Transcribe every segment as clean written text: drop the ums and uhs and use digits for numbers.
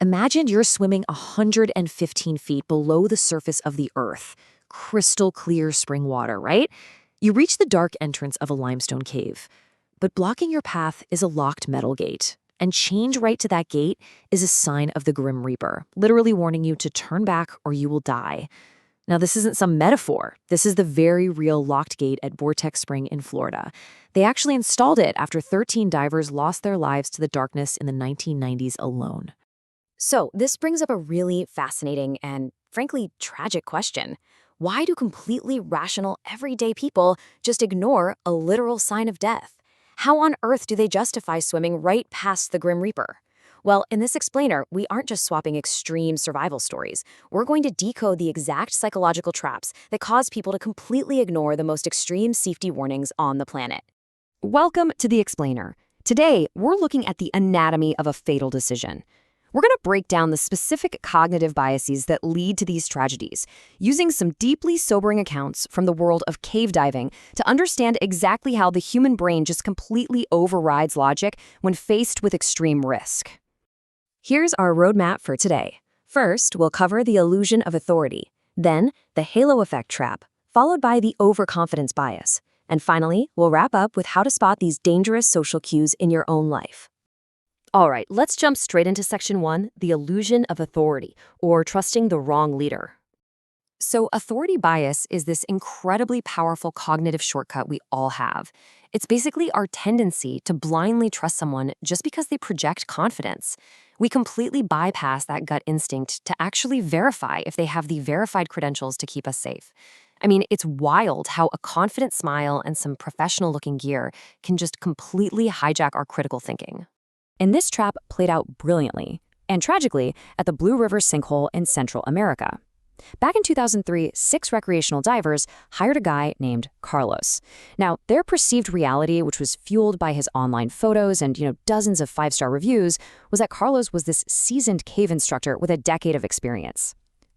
Imagine you're swimming 115 feet below the surface of the earth. Crystal clear spring water, right? You reach the dark entrance of a limestone cave. But blocking your path is a locked metal gate. And change right to that gate is a sign of the Grim Reaper, literally warning you to turn back or you will die. Now, this isn't some metaphor. This is the very real locked gate at Vortex Spring in Florida. They actually installed it after 13 divers lost their lives to the darkness in the 1990s alone. So, this brings up a really fascinating and, frankly, tragic question. Why do completely rational, everyday people just ignore a literal sign of death? How on earth do they justify swimming right past the Grim Reaper? Well, in this explainer, we aren't just swapping extreme survival stories. We're going to decode the exact psychological traps that cause people to completely ignore the most extreme safety warnings on the planet. Welcome to the explainer. Today, we're looking at the anatomy of a fatal decision. We're going to break down the specific cognitive biases that lead to these tragedies, using some deeply sobering accounts from the world of cave diving to understand exactly how the human brain just completely overrides logic when faced with extreme risk. Here's our roadmap for today. First, we'll cover the illusion of authority, then the halo effect trap, followed by the overconfidence bias, and finally, we'll wrap up with how to spot these dangerous social cues in your own life. All right, let's jump straight into section 1, the illusion of authority, or trusting the wrong leader. So authority bias is this incredibly powerful cognitive shortcut we all have. It's basically our tendency to blindly trust someone just because they project confidence. We completely bypass that gut instinct to actually verify if they have the verified credentials to keep us safe. I mean, it's wild how a confident smile and some professional-looking gear can just completely hijack our critical thinking. And this trap played out brilliantly, and tragically, at the Blue River sinkhole in Central America. Back in 2003, 6 recreational divers hired a guy named Carlos. Now, their perceived reality, which was fueled by his online photos and, dozens of 5-star reviews, was that Carlos was this seasoned cave instructor with a decade of experience.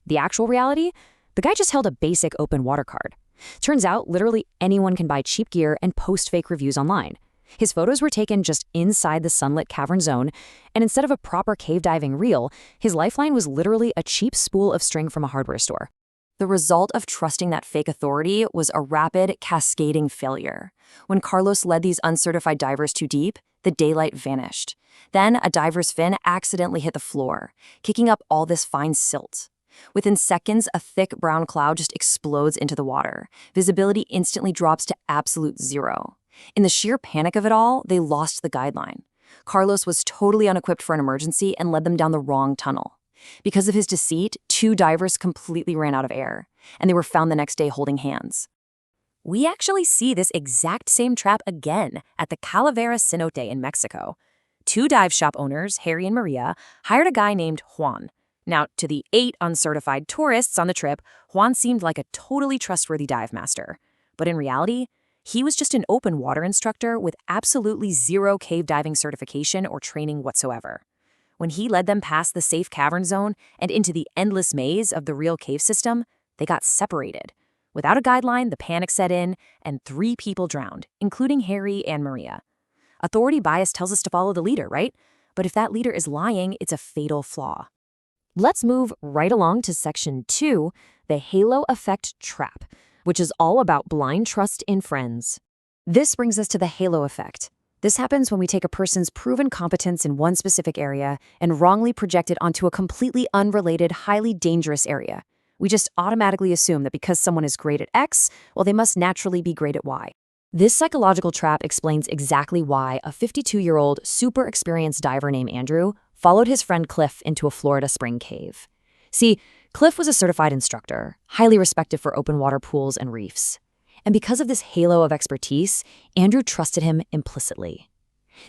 The actual reality? The guy just held a basic open water card. Turns out, literally anyone can buy cheap gear and post fake reviews online. His photos were taken just inside the sunlit cavern zone, and instead of a proper cave diving reel, his lifeline was literally a cheap spool of string from a hardware store. The result of trusting that fake authority was a rapid, cascading failure. When Carlos led these uncertified divers too deep, the daylight vanished. Then a diver's fin accidentally hit the floor, kicking up all this fine silt. Within seconds, a thick brown cloud just explodes into the water. Visibility instantly drops to absolute zero. In the sheer panic of it all, they lost the guideline. Carlos was totally unequipped for an emergency and led them down the wrong tunnel. Because of his deceit, 2 divers completely ran out of air, and they were found the next day holding hands. We actually see this exact same trap again at the Calavera Cenote in Mexico. 2 dive shop owners, Harry and Maria, hired a guy named Juan. Now, to the 8 uncertified tourists on the trip, Juan seemed like a totally trustworthy dive master. But in reality, he was just an open water instructor with absolutely zero cave diving certification or training whatsoever. When he led them past the safe cavern zone and into the endless maze of the real cave system, they got separated. Without a guideline, the panic set in, and 3 people drowned, including Harry and Maria. Authority bias tells us to follow the leader, right? But if that leader is lying, it's a fatal flaw. Let's move right along to section 2, the halo effect trap, which is all about blind trust in friends. This brings us to the halo effect. This happens when we take a person's proven competence in one specific area and wrongly project it onto a completely unrelated, highly dangerous area. We just automatically assume that because someone is great at X, well, they must naturally be great at Y. This psychological trap explains exactly why a 52-year-old, super experienced diver named Andrew followed his friend Cliff into a Florida spring cave. See, Cliff was a certified instructor, highly respected for open water pools and reefs. And because of this halo of expertise, Andrew trusted him implicitly.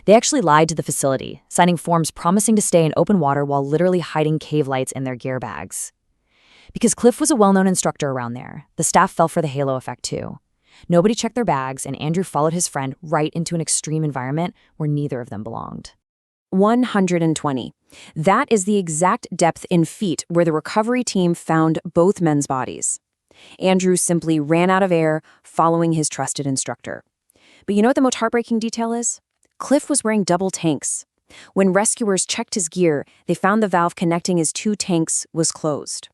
They actually lied to the facility, signing forms promising to stay in open water while literally hiding cave lights in their gear bags. Because Cliff was a well-known instructor around there, the staff fell for the halo effect too. Nobody checked their bags, and Andrew followed his friend right into an extreme environment where neither of them belonged. 120. That is the exact depth in feet where the recovery team found both men's bodies. Andrew simply ran out of air, following his trusted instructor. But you know what the most heartbreaking detail is? Cliff was wearing double tanks. When rescuers checked his gear, they found the valve connecting his two tanks was closed.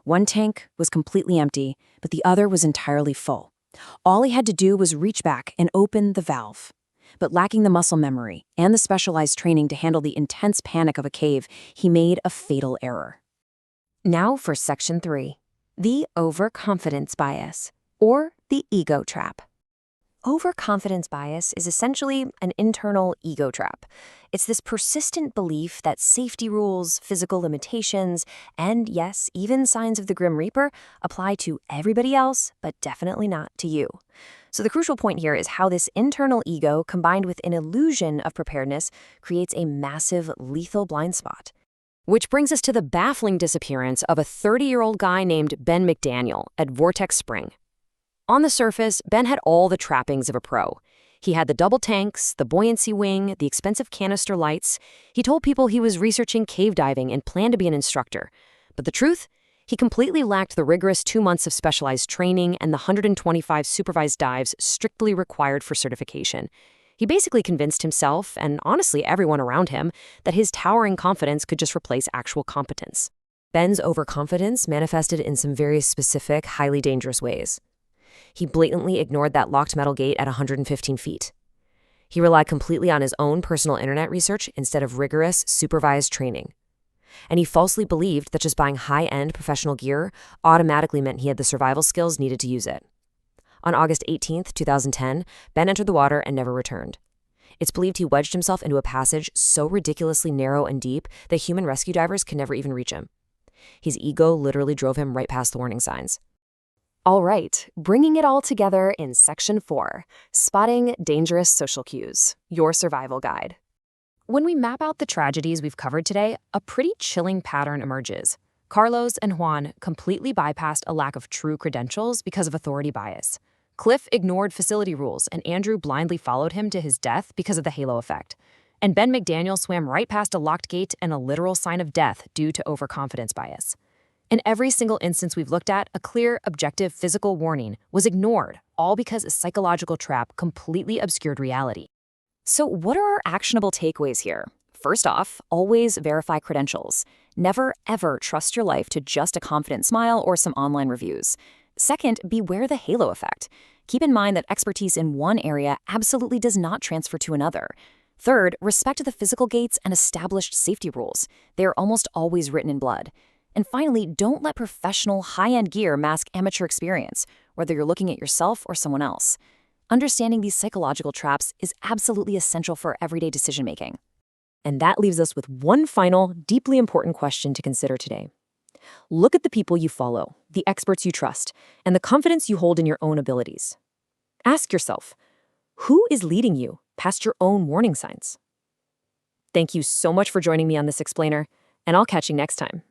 One tank was completely empty, but the other was entirely full. All he had to do was reach back and open the valve. But lacking the muscle memory and the specialized training to handle the intense panic of a cave, he made a fatal error. Now for Section 3, the overconfidence bias, or the ego trap. Overconfidence bias is essentially an internal ego trap. It's this persistent belief that safety rules, physical limitations, and yes, even signs of the Grim Reaper apply to everybody else, but definitely not to you. So the crucial point here is how this internal ego, combined with an illusion of preparedness, creates a massive, lethal blind spot. Which brings us to the baffling disappearance of a 30-year-old guy named Ben McDaniel at Vortex Spring. On the surface, Ben had all the trappings of a pro. He had the double tanks, the buoyancy wing, the expensive canister lights. He told people he was researching cave diving and planned to be an instructor. But the truth? He completely lacked the rigorous 2 months of specialized training and the 125 supervised dives strictly required for certification. He basically convinced himself, and honestly everyone around him, that his towering confidence could just replace actual competence. Ben's overconfidence manifested in some very specific, highly dangerous ways. He blatantly ignored that locked metal gate at 115 feet. He relied completely on his own personal internet research instead of rigorous, supervised training. And he falsely believed that just buying high-end professional gear automatically meant he had the survival skills needed to use it. On August 18, 2010, Ben entered the water and never returned. It's believed he wedged himself into a passage so ridiculously narrow and deep that human rescue divers could never even reach him. His ego literally drove him right past the warning signs. All right, bringing it all together in Section 4, Spotting Dangerous Social Cues, your survival guide. When we map out the tragedies we've covered today, a pretty chilling pattern emerges. Carlos and Juan completely bypassed a lack of true credentials because of authority bias. Cliff ignored facility rules, and Andrew blindly followed him to his death because of the halo effect. And Ben McDaniel swam right past a locked gate and a literal sign of death due to overconfidence bias. In every single instance we've looked at, a clear, objective physical warning was ignored, all because a psychological trap completely obscured reality. So what are our actionable takeaways here? First off, always verify credentials. Never, ever trust your life to just a confident smile or some online reviews. Second, beware the halo effect. Keep in mind that expertise in one area absolutely does not transfer to another. Third, respect the physical gates and established safety rules. They are almost always written in blood. And finally, don't let professional, high-end gear mask amateur experience, whether you're looking at yourself or someone else. Understanding these psychological traps is absolutely essential for everyday decision-making. And that leaves us with one final, deeply important question to consider today. Look at the people you follow, the experts you trust, and the confidence you hold in your own abilities. Ask yourself, who is leading you past your own warning signs? Thank you so much for joining me on this explainer, and I'll catch you next time.